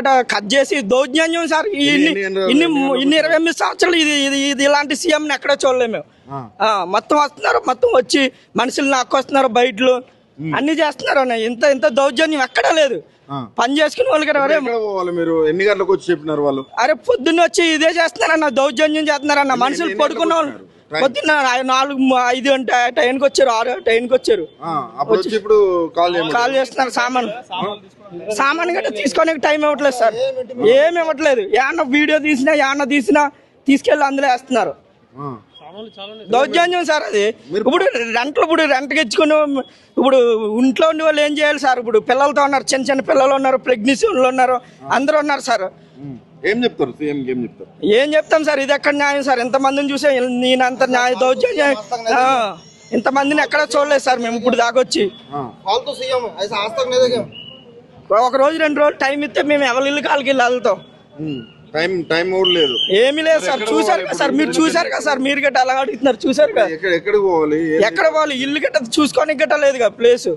గట cut చేసి దౌర్జన్యం sir. ఇన్ని 28 సంవత్సరాలు ఇది ఇలాంటి సీఎం ఎక్కడో చూడలేము మేము. మొత్తం వస్తున్నారు, మొత్తం వచ్చి మనుషులు నాకొస్తున్నారు, బయటలు అన్ని చేస్తున్నారు అన్న. ఇంత దౌర్జన్యం ఎక్కడా లేదు. పని చేసుకునే వాళ్ళకి మీరు ఎన్ని గంటలకు వచ్చి చెప్పినారు వాళ్ళు? అరే పొద్దున్న వచ్చి ఇదే చేస్తున్నారన్న, దౌర్జన్యం చేస్తున్నారన్న. మనుషులు పడుకున్న వాళ్ళు పొద్దున్న 4-5 గంట టైంకి వచ్చారు, 6 టైంకి వచ్చారు. ఇప్పుడు కాల్ చేస్తున్నారు. సామాన్ గట్రా తీసుకొని టైం ఇవ్వట్లేదు సార్, ఏమి ఇవ్వట్లేదు. ఏమన్నా వీడియో తీసినా తీసుకెళ్ళి అందులో వేస్తున్నారు. దౌర్జన్యం సార్ అది. ఇప్పుడు రెంట్కి ఇచ్చుకుని ఇప్పుడు ఇంట్లో ఉండే వాళ్ళు ఏం చేయాలి సార్? ఇప్పుడు పిల్లలతో ఉన్నారు, చిన్న పిల్లలు ఉన్నారు, ప్రెగ్నెన్సీ ఉన్నారు, అందరూ ఉన్నారు సార్. ఏం చెప్తారు? ఏం చెప్తాం సార్? ఇది ఎక్కడ న్యాయం సార్? ఎంతమందిని చూసే నేనంత న్యాయ దౌర్జన్యం ఇంతమందిని ఎక్కడ చూడలేదు సార్ మేము ఇప్పుడు దాకొచ్చి. ఒక రోజు 2 రోజులు టైం ఇస్తే మేము ఎవరి ఇల్లు కాళ్ళకి వెళ్ళి వెళ్తాం. టైం లేదు, ఏమీ లేదు సార్. చూసారు కదా సార్, మీరు చూసారు కదా సార్, మీరు గట్ట అలా అడుగుతున్నారు, చూసారు కదా. ఎక్కడ పోవాలి? ఇల్లు గట్ట చూసుకోనికి గట్ట లేదు కదా ప్లేస్.